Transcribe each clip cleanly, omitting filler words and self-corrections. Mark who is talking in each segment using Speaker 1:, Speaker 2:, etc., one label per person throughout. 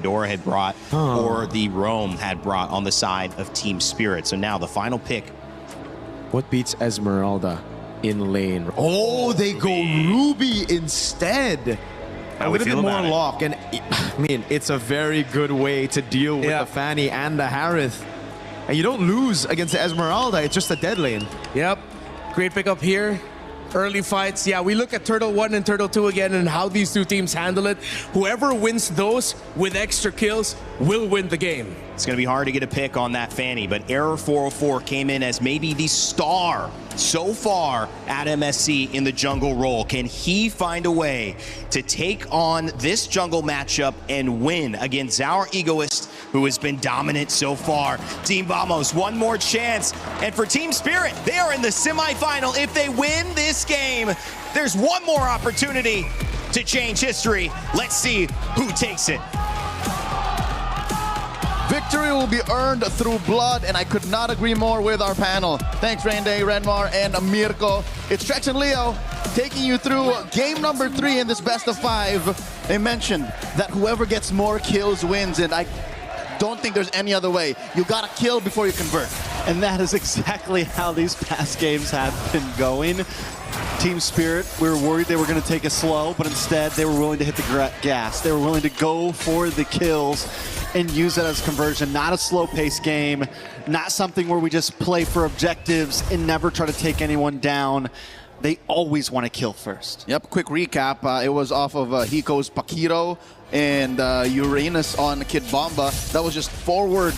Speaker 1: Dora had brought or the Rome had brought on the side of Team Spirit. So now the final pick.
Speaker 2: What beats Esmeralda in lane? Oh, they go Ruby instead. A little bit more lock. And I mean, it's a very good way to deal with the Fanny and the Harith. And you don't lose against the Esmeralda. It's just a dead lane.
Speaker 3: Yep. Great pickup here. Early fights. Yeah, we look at Turtle 1 and Turtle 2 again and how these two teams handle it. Whoever wins those with extra kills will win the game.
Speaker 1: It's going to be hard to get a pick on that Fanny, but Error 404 came in as maybe the star so far at MSC in the jungle role. Can he find a way to take on this jungle matchup and win against our Egoist, who has been dominant so far? Team Vamos, one more chance. And for Team Spirit, they are in the semifinal. If they win this game, there's one more opportunity to change history. Let's see who takes it.
Speaker 4: Victory will be earned through blood, and I could not agree more with our panel. Thanks, Rende, Renmar, and Mirko. It's Trex and Leo taking you through game number 3 in this best of 5. They mentioned that whoever gets more kills wins, and I don't think there's any other way. You gotta kill before you convert.
Speaker 5: And that is exactly how these past games have been going. Team Spirit, we were worried they were going to take it slow, but instead they were willing to hit the gas. They were willing to go for the kills and use it as conversion. Not a slow-paced game, not something where we just play for objectives and never try to take anyone down. They always want to kill first.
Speaker 4: Yep, quick recap. It was off of Hiko's Pakiro and Uranus on Kid Bomba. That was just forward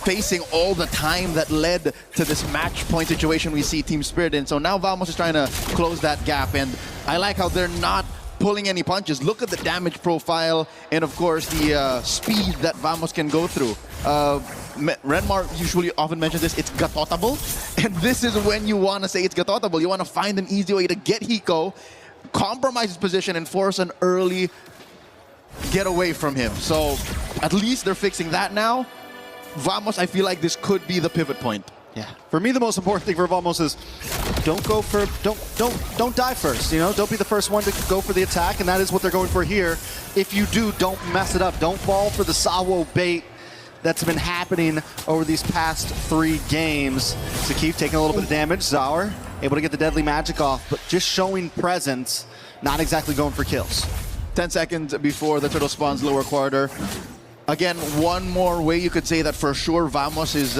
Speaker 4: facing all the time that led to this match point situation we see Team Spirit in. So now Vamos is trying to close that gap, and I like how they're not pulling any punches. Look at the damage profile and of course the speed that Vamos can go through. Renmar usually often mentions this, it's gatotable, and this is when you want to say it's gatotable. You want to find an easy way to get Hiko, compromise his position, and force an early get away from him. So at least they're fixing that now. Vamos, I feel like this could be the pivot point.
Speaker 5: Yeah. For me, the most important thing for Vamos is don't die first. You know, don't be the first one to go for the attack, and that is what they're going for here. If you do, don't mess it up. Don't fall for the Sawo bait that's been happening over these past 3 games. Zakif taking a little bit of damage. Zaur able to get the deadly magic off, but just showing presence, not exactly going for kills.
Speaker 4: 10 seconds before the turtle spawns lower quarter. Again, one more way you could say that for sure Vamos is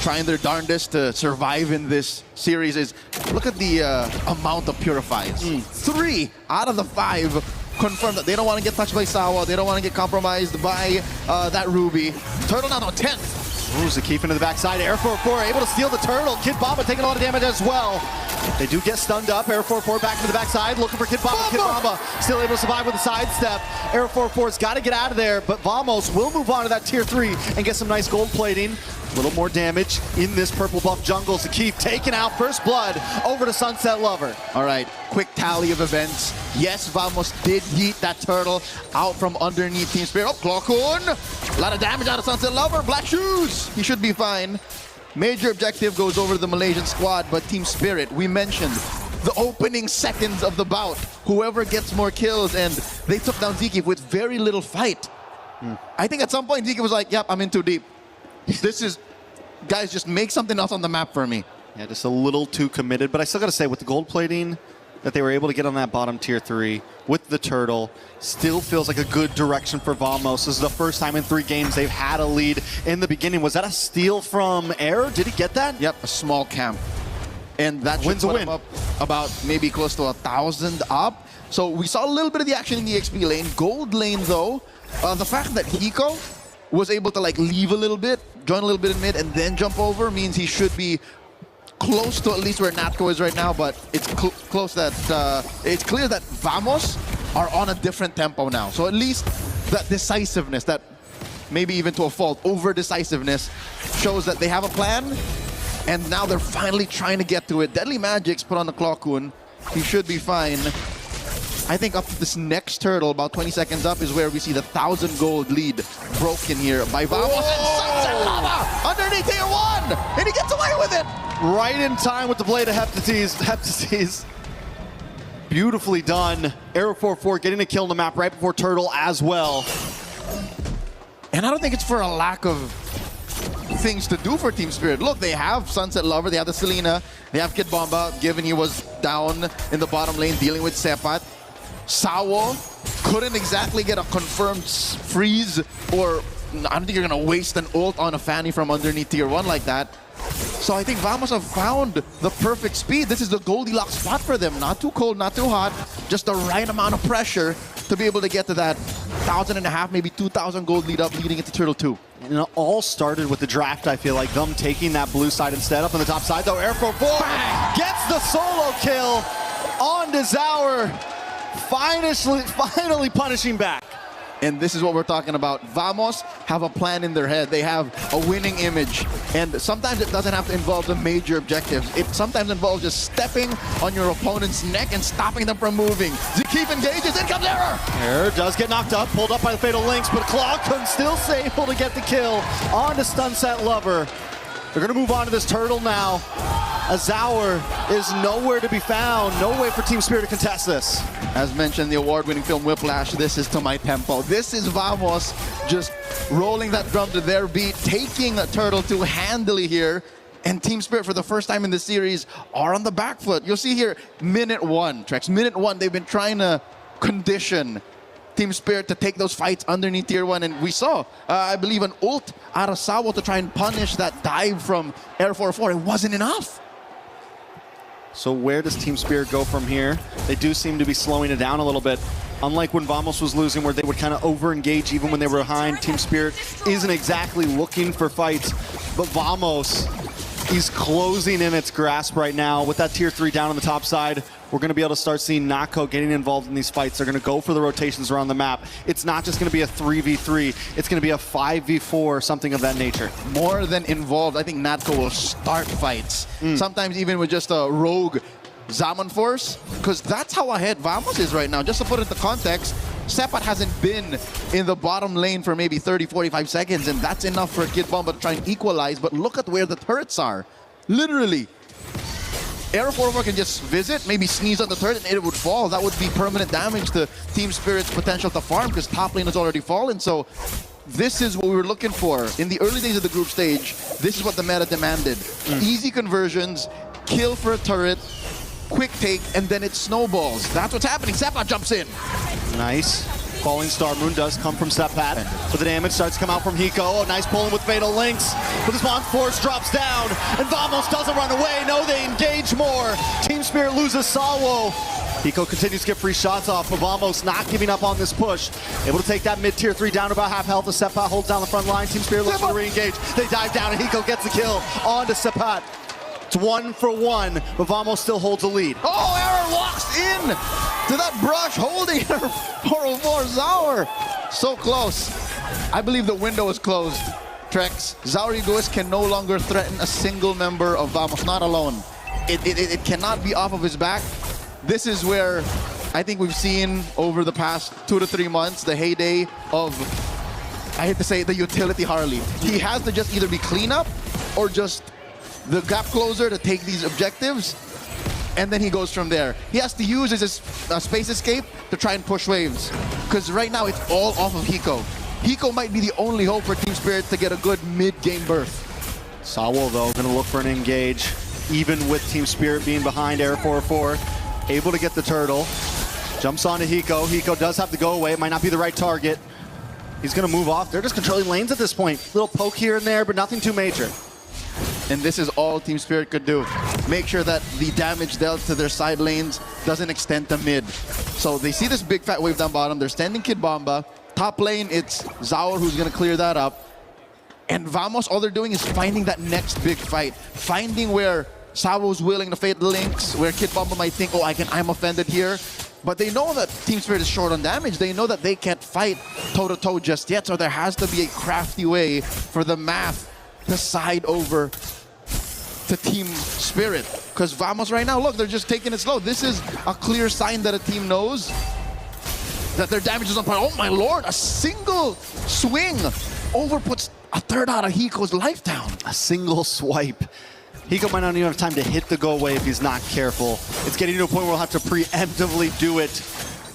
Speaker 4: trying their darndest to survive in this series is look at the amount of purifies. 3 out of the 5 confirmed that they don't want to get touched by Sawa. They don't want to get compromised by that Ruby. Turtle now on 10th.
Speaker 5: Ooh, Zakif into the backside. Air 4-4 able to steal the turtle. Kid Bomba taking a lot of damage as well. They do get stunned up. Air 4-4 back to the backside, looking for Kid Bomba. Kid Bomba still able to survive with a sidestep. Air 4-4's got to get out of there, but Vamos will move on to that tier 3 and get some nice gold plating. A little more damage in this purple buff jungle. Zakif taking out first blood over to Sunset Lover.
Speaker 4: All right, quick tally of events. Yes, Vamos did yeet that turtle out from underneath Team Spirit. Oh, Clockun! A lot of damage out of Sunset Lover. Black Shoes! He should be fine. Major objective goes over to the Malaysian squad, but Team Spirit, we mentioned the opening seconds of the bout. Whoever gets more kills, and they took down Zakif with very little fight. I think at some point Zakif was like, yep, I'm in too deep. This is, guys, just make something else on the map for me.
Speaker 5: Yeah, just a little too committed, but I still got to say, with the gold plating that they were able to get on that bottom tier 3 with the turtle, still feels like a good direction for Vamos. This is the first time in 3 games they've had a lead in the beginning. Was that a steal from Air? Did he get that?
Speaker 4: Yep, a small camp. And that should put him up about maybe close to 1,000 up. So we saw a little bit of the action in the XP lane. Gold lane, though, the fact that Hiko was able to like leave a little bit, join a little bit in mid, and then jump over means he should be close to at least where Natko is right now, but it's close that it's clear that Vamos are on a different tempo now. So at least that decisiveness, that maybe even to a fault, over decisiveness, shows that they have a plan, and now they're finally trying to get to it. Deadly Magic's put on the Clockun. He should be fine. I think up to this next turtle, about 20 seconds up, is where we see the 1,000 gold lead broken here by Vamos. And Sunset Lava underneath tier 1! And he gets away with it!
Speaker 5: Right in time with the blade of Heptases. Beautifully done. Arrow 4-4 getting a kill on the map right before turtle as well.
Speaker 4: And I don't think it's for a lack of things to do for Team Spirit. Look, they have Sunset Lover, they have the Selena, they have Kid Bomba, given he was down in the bottom lane dealing with Sepat. Sawo couldn't exactly get a confirmed freeze, or I don't think you're gonna waste an ult on a Fanny from underneath tier 1 like that. So I think Vamos have found the perfect speed. This is the Goldilocks spot for them. Not too cold, not too hot, just the right amount of pressure to be able to get to that 1,500, maybe 2,000 gold lead up leading into Turtle 2.
Speaker 5: And it all started with the draft, I feel like, them taking that blue side instead. Up on the top side, though, Air 4-4 gets the solo kill on Dezour, finally punishing back.
Speaker 4: And this is what we're talking about. Vamos have a plan in their head. They have a winning image. And sometimes it doesn't have to involve the major objectives. It sometimes involves just stepping on your opponent's neck and stopping them from moving. Zakif engages, in comes Error!
Speaker 5: Error does get knocked up, pulled up by the Fatal Links, but Clawcon still able to get the kill on to Sunset Lover. They're going to move on to this turtle now. Dezour is nowhere to be found. No way for Team Spirit to contest this.
Speaker 4: As mentioned, the award-winning film Whiplash, this is to my tempo. This is Vamos just rolling that drum to their beat, taking a Turtle 2 handily here. And Team Spirit, for the first time in the series, are on the back foot. You'll see here, minute 1, Trex. Minute 1, they've been trying to condition Team Spirit to take those fights underneath tier 1, and we saw, I believe, an ult out of Sawo to try and punish that dive from Air 4-4. It wasn't enough.
Speaker 5: So where does Team Spirit go from here? They do seem to be slowing it down a little bit. Unlike when Vamos was losing, where they would kind of over-engage even when they were behind, Team Spirit isn't exactly looking for fights, but Vamos is closing in its grasp right now. With that tier 3 down on the top side, we're going to be able to start seeing Nako getting involved in these fights. They're going to go for the rotations around the map. It's not just going to be a 3v3. It's going to be a 5v4, something of that nature.
Speaker 4: More than involved, I think Natko will start fights. Sometimes even with just a rogue Zaman force, because that's how ahead Vamos is right now. Just to put it into context, Sepat hasn't been in the bottom lane for maybe 30, 45 seconds, and that's enough for Kid Bomba to try and equalize, but look at where the turrets are. Literally. Air 4-4 can just visit, maybe sneeze on the turret, and it would fall. That would be permanent damage to Team Spirit's potential to farm, because top lane has already fallen. So this is what we were looking for. In the early days of the group stage, this is what the meta demanded. Easy conversions, kill for a turret, quick take, and then it snowballs. That's what's happening. Sepat jumps in.
Speaker 5: Nice. Falling Star Moon does come from Sepat, but the damage starts to come out from Hiko. Oh, nice pulling with Fatal Links, but the Spawn Force drops down, and Vamos doesn't run away. No, they engage more. Team Spirit loses Sawo. Hiko continues to get free shots off, but Vamos not giving up on this push. Able to take that mid tier 3 down to about half health. The Sepat holds down the front line. Team Spirit looks to re-engage. They dive down, and Hiko gets the kill on to Sepat. It's 1 for 1, but Vamos still holds the lead.
Speaker 4: Oh, Error walks in to that brush, holding her for Zaur. So close. I believe the window is closed. Trex, Zaur Egoist can no longer threaten a single member of Vamos, not alone. It cannot be off of his back. This is where I think we've seen over the past 2 to 3 months the heyday of, I hate to say it, the utility Harley. He has to just either be cleanup or just the gap closer to take these objectives, and then he goes from there. He has to use his space escape to try and push waves, because right now it's all off of Hiko. Hiko might be the only hope for Team Spirit to get a good mid-game berth.
Speaker 5: Sawo, though, going to look for an engage, even with Team Spirit being behind Air 4-4. Able to get the turtle. Jumps onto Hiko. Hiko does have to go away. It might not be the right target. He's going to move off. They're just controlling lanes at this point. Little poke here and there, but nothing too major.
Speaker 4: And this is all Team Spirit could do. Make sure that the damage dealt to their side lanes doesn't extend to mid. So they see this big fat wave down bottom. They're standing Kid Bomba. Top lane, it's Zaur who's going to clear that up. And Vamos, all they're doing is finding that next big fight. Finding where Sawo's willing to fade the links, where Kid Bomba might think, oh, I'm offended here. But they know that Team Spirit is short on damage. They know that they can't fight toe-to-toe just yet. So there has to be a crafty way for the math to side over to Team Spirit. Because Vamos right now, look, they're just taking it slow. This is a clear sign that a team knows that their damage is on point. Oh my lord, a single swing overputs a third out of Hiko's life down.
Speaker 5: A single swipe. Hiko might not even have time to hit the go away if he's not careful. It's getting to a point where we'll have to preemptively do it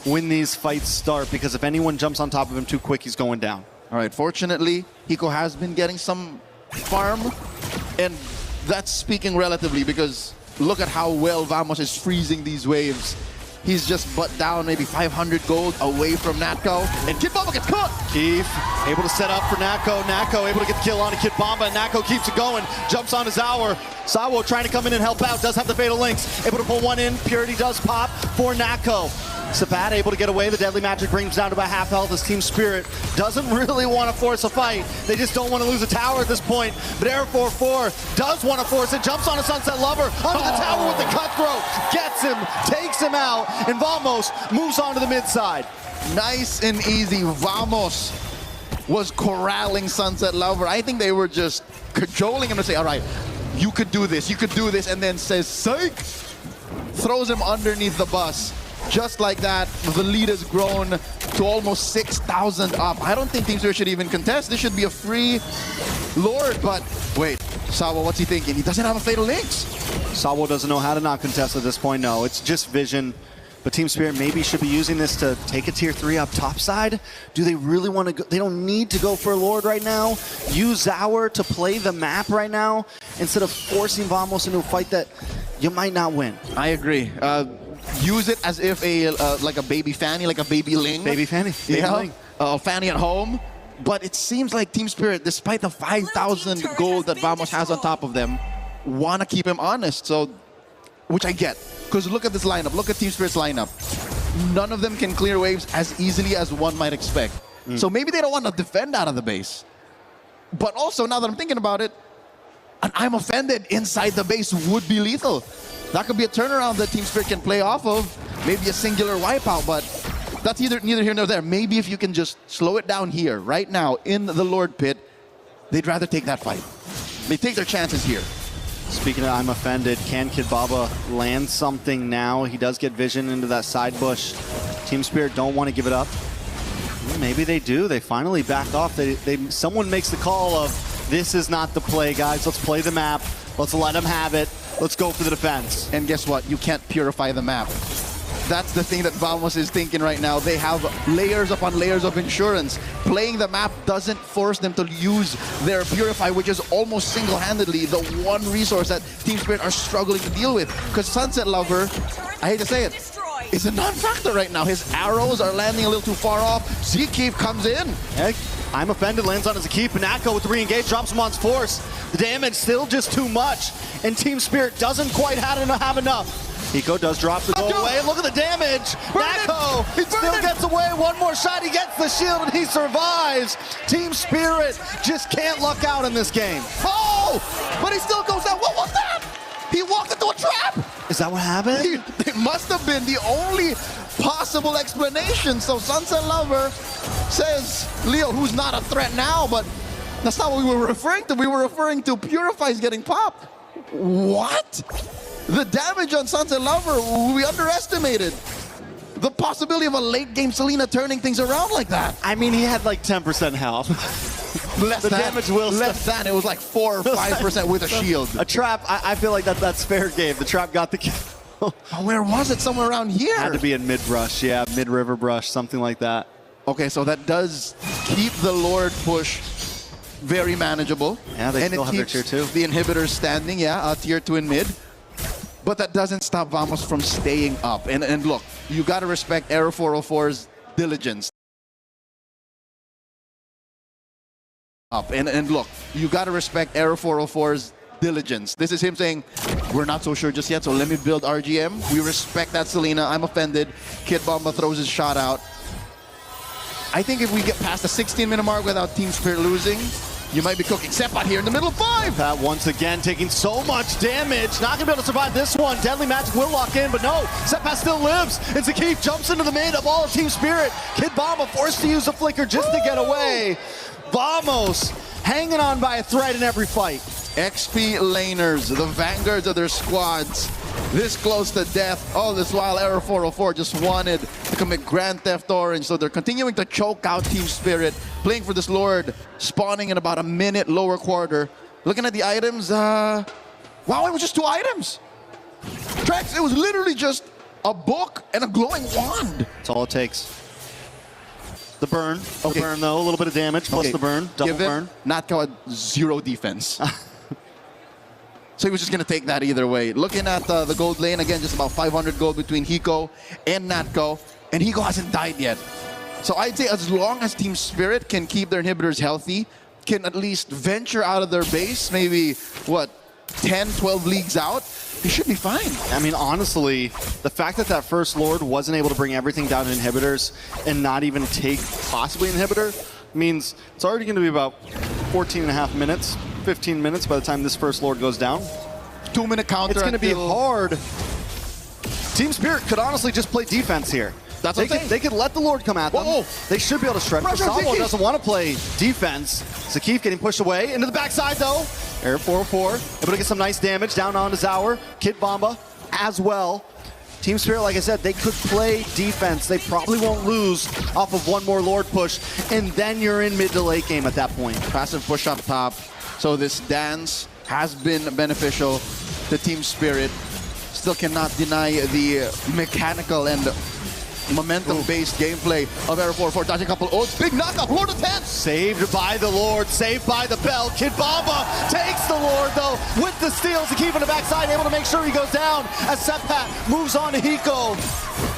Speaker 5: when these fights start, because if anyone jumps on top of him too quick, he's going down.
Speaker 4: All right, fortunately, Hiko has been getting some farm, and that's speaking relatively because look at how well Vamos is freezing these waves. He's just butt down maybe 500 gold away from Natko, and Kid Bomba gets caught!
Speaker 5: Keith able to set up for Natko. Natko able to get the kill on a Kid Bomba, and Natko keeps it going, jumps on his hour. Sawo trying to come in and help out, does have the Fatal Links, able to pull one in. Purity does pop for Natko. Sabat able to get away. The Deadly Magic brings down to about half health as Team Spirit doesn't really want to force a fight. They just don't want to lose a tower at this point. But Air 4-4 does want to force it. Jumps on a Sunset Lover onto the tower with the cutthroat. Gets him, takes him out, and Vamos moves on to the mid side.
Speaker 4: Nice and easy. Vamos was corralling Sunset Lover. I think they were just cajoling him to say, all right, you could do this, and then says, psych! Throws him underneath the bus. Just like that, the lead has grown to almost 6,000 up. I don't think Team Spirit should even contest. This should be a free Lord, but wait, Sawo, what's he thinking? He doesn't have a Fatal Links.
Speaker 5: Sawo doesn't know how to not contest at this point. No, it's just vision. But Team Spirit maybe should be using this to take a tier 3 up top side. Do they really want to go? They don't need to go for a Lord right now. Use Zower to play the map right now instead of forcing Vamos into a fight that you might not win.
Speaker 4: I agree. Use it as if like a baby Fanny, like a baby Ling.
Speaker 5: Baby Fanny. Baby Ling.
Speaker 4: Fanny at home. But it seems like Team Spirit, despite the 5,000 gold that Vamos has on top of them, want to keep him honest. So, which I get. Because look at this lineup. Look at Team Spirit's lineup. None of them can clear waves as easily as one might expect. So maybe they don't want to defend out of the base. But also, now that I'm thinking about it, an I'm Offended inside the base would be lethal. That could be a turnaround that Team Spirit can play off of. Maybe a singular wipeout, but that's neither here nor there. Maybe if you can just slow it down here, right now, in the Lord Pit, they'd rather take that fight. They take their chances here.
Speaker 5: Speaking of I'm Offended, can Kid Baba land something now? He does get vision into that side bush. Team Spirit don't want to give it up. Maybe they do. They finally back off. Someone makes the call of, this is not the play, guys. Let's play the map. Let's let them have it. Let's go for the defense.
Speaker 4: And guess what? You can't purify the map. That's the thing that Vamos is thinking right now. They have layers upon layers of insurance. Playing the map doesn't force them to use their Purify, which is almost single-handedly the one resource that Team Spirit are struggling to deal with. Because Sunset Lover, I hate to say it, is a non-factor right now. His arrows are landing a little too far off. Zkeep comes in.
Speaker 5: Heck, I'm Offended lands on his Zkeep. Natko with the re-engage drops him on force. The damage still just too much. And Team Spirit doesn't quite have enough. Hiko does drop the goal away. Look at the damage. Natko still gets away. One more shot. He gets the shield and he survives. Team Spirit just can't luck out in this game.
Speaker 4: Oh! But he still goes down. What was that? He walked into a trap.
Speaker 5: Is that what happened?
Speaker 4: It must have been the only possible explanation. So Sunset Lover says, Leo, who's not a threat now, but that's not what we were referring to. We were referring to Purify's getting popped. What? The damage on Sunset Lover, we underestimated. The possibility of a late game Selena turning things around like that.
Speaker 5: I mean, he had like 10% health.
Speaker 4: The damage will less than. It was like 4 or 5% with a shield.
Speaker 5: A trap, I feel like that's fair game. The trap got the kill.
Speaker 4: Where was it? Somewhere around here.
Speaker 5: Had to be in mid-brush, yeah, mid-river brush, something like that.
Speaker 4: Okay, so that does keep the Lord push very manageable.
Speaker 5: Yeah, they still have their tier 2.
Speaker 4: The inhibitors standing, yeah, tier 2 in mid. But that doesn't stop Vamos from staying up. And look, you got to respect Aero 404's diligence. And look, you got to respect Aero 404's diligence. This is him saying, we're not so sure just yet, so let me build RGM. We respect that, Selena. I'm Offended. Kid Bomba throws his shot out. I think if we get past the 16-minute mark without Team Spirit losing, you might be cooking. Seppat here in the middle of 5.
Speaker 5: That once again taking so much damage. Not going to be able to survive this one. Deadly Magic will lock in, but no. Seppat still lives. And Zkeep jumps into the mid of all of Team Spirit. Kid Bomba forced to use a flicker just to get away. Vamos hanging on by a thread in every fight.
Speaker 4: XP laners, the vanguards of their squads, this close to death. All this while, Aero 404 just wanted to commit Grand Theft Orange, so they're continuing to choke out Team Spirit, playing for this Lord, spawning in about a minute lower quarter. Looking at the items, wow, it was just 2 items. Trex, it was literally just a book, and a glowing wand.
Speaker 5: That's all it takes. The burn. The burn, though. A little bit of damage, plus the burn. Double burn.
Speaker 4: Natko had 0 defense. So he was just going to take that either way. Looking at the gold lane, again, just about 500 gold between Hiko and Natko. And Hiko hasn't died yet. So I'd say as long as Team Spirit can keep their inhibitors healthy, can at least venture out of their base, maybe, what, 10, 12 leagues out, they should be fine.
Speaker 5: I mean, honestly, the fact that that first Lord wasn't able to bring everything down to inhibitors and not even take possibly inhibitor means it's already going to be about 14 and a half minutes, 15 minutes by the time this first Lord goes down.
Speaker 4: 2-minute counter.
Speaker 5: It's going to be hard. Team Spirit could honestly just play defense here.
Speaker 4: That's what
Speaker 5: they could let the Lord come at them.
Speaker 4: Whoa.
Speaker 5: They should be able to shred. Sabo doesn't want to play defense. Zakif getting pushed away. Into the backside, though. Air 404. Able to get some nice damage down onto Zaur. Kid Bomba as well. Team Spirit, like I said, they could play defense. They probably won't lose off of one more Lord push. And then you're in mid to late game at that point.
Speaker 4: Passive push up top. So this dance has been beneficial to Team Spirit. Still cannot deny the mechanical and momentum-based gameplay of Air 404. Dodging a couple ults. Big knockup. Lord of 10.
Speaker 5: Saved by the Lord. Saved by the bell. Kid Bomba takes the Lord, though, with the steals to keep on the backside. Able to make sure he goes down as Seppat moves on to Hiko.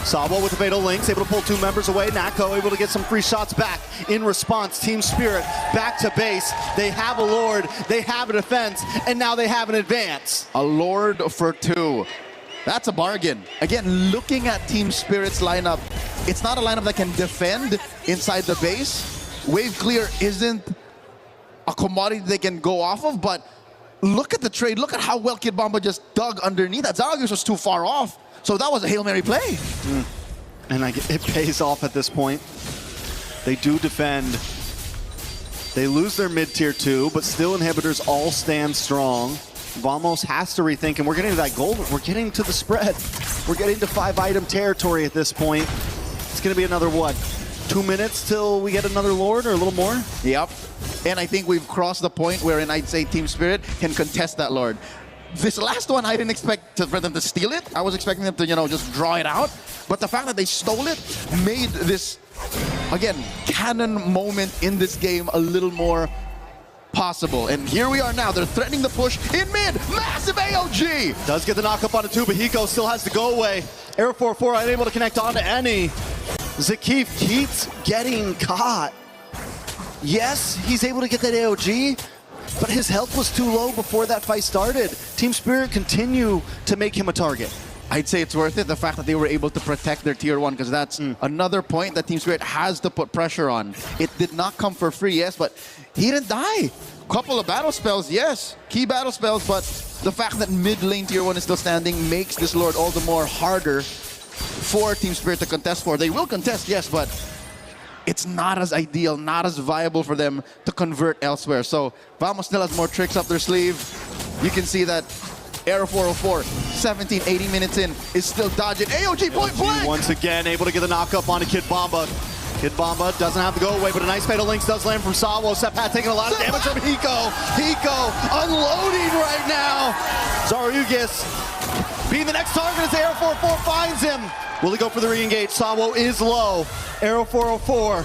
Speaker 5: Sabo with the Fatal Links. Able to pull 2 members away. Nako able to get some free shots back in response. Team Spirit back to base. They have a Lord. They have a defense. And now they have an advance.
Speaker 4: A Lord for 2. That's a bargain. Again, looking at Team Spirit's lineup, it's not a lineup that can defend inside the base. Wave clear isn't a commodity they can go off of, but look at the trade. Look at how well Kid Bomba just dug underneath. That Zaragoza was too far off, so that was a Hail Mary play.
Speaker 5: And it pays off at this point. They do defend. They lose their mid-tier 2, but still inhibitors all stand strong. Vamos has to rethink, and we're getting to that goal. We're getting to the spread. We're getting to 5-item territory at this point. It's going to be another, what, 2 minutes till we get another Lord or a little more?
Speaker 4: Yep. And I think we've crossed the point wherein I'd say Team Spirit can contest that Lord. This last one, I didn't expect for them to steal it. I was expecting them to, just draw it out. But the fact that they stole it made this, again, canon moment in this game a little more possible. And here we are now. They're threatening the push in mid. Massive AOG.
Speaker 5: Does get the knockup on a 2, but Hiko still has to go away. Air 4-4 unable to connect onto any. Zakif keeps getting caught. Yes, he's able to get that AOG, but his health was too low before that fight started. Team Spirit continue to make him a target.
Speaker 4: I'd say it's worth it, the fact that they were able to protect their tier 1, because that's another point that Team Spirit has to put pressure on. It did not come for free, yes, but he didn't die. Couple of battle spells, yes, key battle spells, but the fact that mid lane tier 1 is still standing makes this Lord all the more harder for Team Spirit to contest for. They will contest, yes, but it's not as ideal, not as viable for them to convert elsewhere. So Vamos still has more tricks up their sleeve. You can see that Air 404, 17, 80 minutes in, is still dodging. AOG point blank!
Speaker 5: Once again, able to get the knockup onto Kid Bomba. Kid Bomba doesn't have to go away, but a nice Fatal Links does land from Sawo. Seppat taking a lot of damage from Hiko. Hiko unloading right now. Zarugis being the next target as Air 404 finds him. Will he go for the re-engage? Sawo is low. Air 404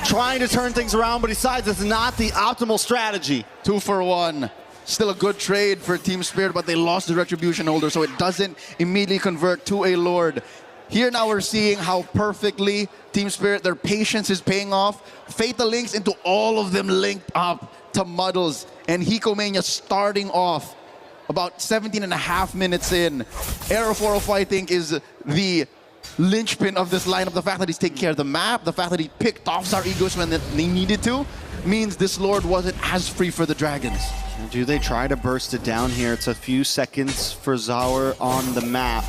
Speaker 5: trying to turn things around, but he decides it's not the optimal strategy.
Speaker 4: 2 for 1. Still a good trade for Team Spirit, but they lost the Retribution holder, so it doesn't immediately convert to a Lord. Here now we're seeing how perfectly Team Spirit, their patience is paying off. Fatal Links into all of them linked up to Muddles. And Hiko Mania starting off about 17 and a half minutes in. Air 405, I think, is the linchpin of this lineup. The fact that he's taking care of the map, the fact that he picked off Zarugis when they needed to, means this Lord wasn't as free for the Dragons.
Speaker 5: Do they try to burst it down here? It's a few seconds for Zaur on the map.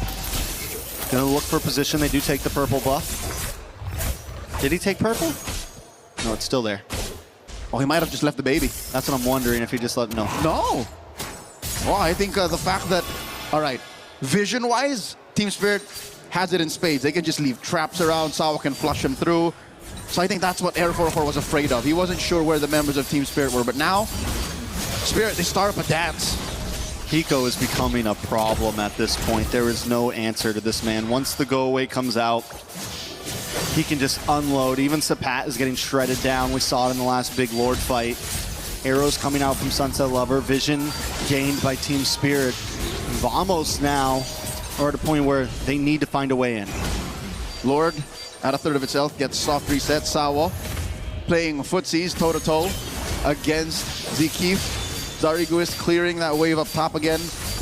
Speaker 5: Gonna look for position. They do take the purple buff. Did he take purple? No, it's still there.
Speaker 4: Oh, he might have just left the baby.
Speaker 5: That's what I'm wondering, if he just let... No.
Speaker 4: No. Well, I think the fact that, all right, vision-wise, Team Spirit has it in spades. They can just leave traps around. Sawa can flush him through. So I think that's what Air 404 was afraid of. He wasn't sure where the members of Team Spirit were, but now, Spirit, they start up a dance.
Speaker 5: Hiko is becoming a problem at this point. There is no answer to this man. Once the go away comes out, he can just unload. Even Sapat is getting shredded down. We saw it in the last big Lord fight. Arrows coming out from Sunset Lover. Vision gained by Team Spirit. Vamos now are at a point where they need to find a way in.
Speaker 4: Lord, at a third of its health, gets soft reset. Sawa playing footsies toe-to-toe against Zekif. Zarigu is clearing that wave up top again.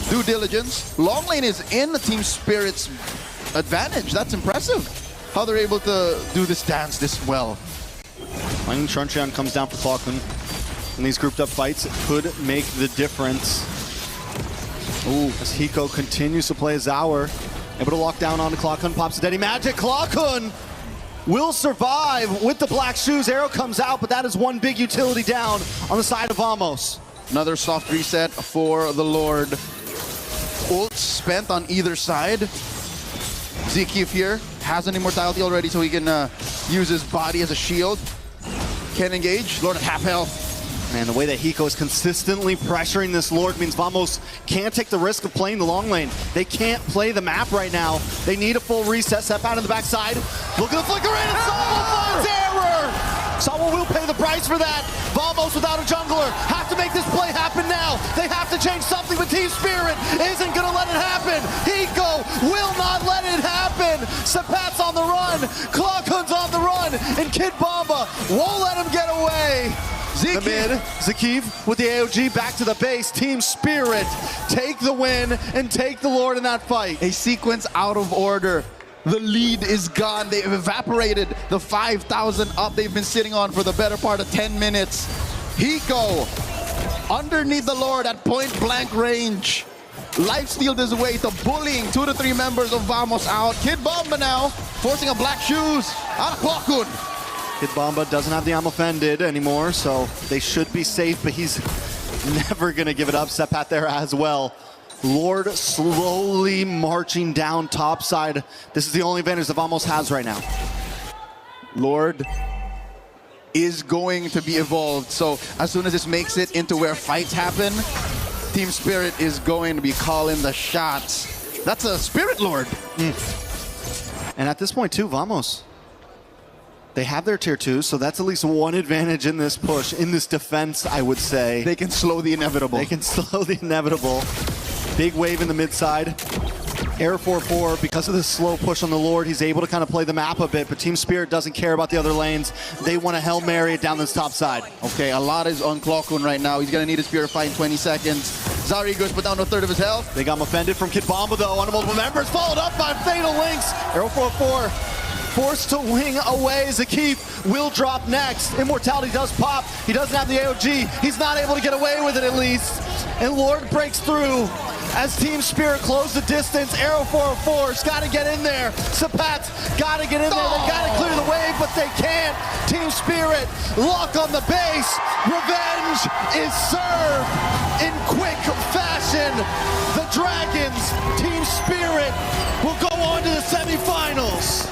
Speaker 4: Due diligence. Long lane is in Team Spirit's advantage. That's impressive. How they're able to do this dance this well.
Speaker 5: Lightning Truncheon comes down for Clockman. In these grouped up fights, it could make the difference. Ooh, as Hiko continues to play Zower. Able to lock down onto Clockman, pops a Daddy Magic. Clockman will survive with the black shoes. Arrow comes out, but that is one big utility down on the side of Vamos.
Speaker 4: Another soft reset for the Lord. Ult spent on either side. Zekif here has an immortality already, so he can use his body as a shield. Can engage. Lord at half health.
Speaker 5: Man, the way that Hiko is consistently pressuring this Lord means Vamos can't take the risk of playing the long lane. They can't play the map right now. They need a full reset. Step out on the backside. Look at the flicker in, and Sawa finds error! Sawa will pay the price for that. Vamos without a jungler have to make this play happen now. They have to change something, but Team Spirit isn't gonna let it happen. Hiko will not let it happen. Sapat's on the run, Clockhood's on the run, and Kid Bomba won't let him get away. The mid, Zekif with the AOG back to the base. Team Spirit take the win and take the Lord in that fight.
Speaker 4: A sequence out of order. The lead is gone. They've evaporated the 5,000 up they've been sitting on for the better part of 10 minutes. Hiko underneath the Lord at point blank range. Lifestealed his way to bullying 2 to 3 members of Vamos out. Kid Bomba now forcing a black shoes out of Clockwood.
Speaker 5: Kid Bomba doesn't have the I'm offended anymore, so they should be safe, but he's never gonna give it up. Sepat there as well. Lord slowly marching down top side. This is the only advantage that Vamos has right now.
Speaker 4: Lord is going to be evolved, so as soon as this makes it into where fights happen, Team Spirit is going to be calling the shots. That's a Spirit Lord.
Speaker 5: And at this point too, Vamos, they have their tier 2, so that's at least one advantage in this push, in this defense, I would say.
Speaker 4: They can slow the inevitable.
Speaker 5: They can slow the inevitable. Big wave in the mid side. Air 4-4, because of this slow push on the Lord, he's able to kind of play the map a bit, but Team Spirit doesn't care about the other lanes. They want to Hail Mary it down this top side.
Speaker 4: Okay, a lot is on Clockun right now. He's going to need his Purify in 20 seconds. Zari goes put down to a third of his health.
Speaker 5: They got him offended from Kid Bomba though, on multiple members, followed up by Fatal Links. Arrow 4-4. Forced to wing away. Zekif will drop next. Immortality does pop. He doesn't have the AOG. He's not able to get away with it at least. And Lord breaks through as Team Spirit close the distance. Arrow 404's got to get in there. Sapat's got to get in there. They got to clear the wave, but they can't. Team Spirit lock on the base. Revenge is served in quick fashion. The Dragons, Team Spirit, will go on to the semifinals.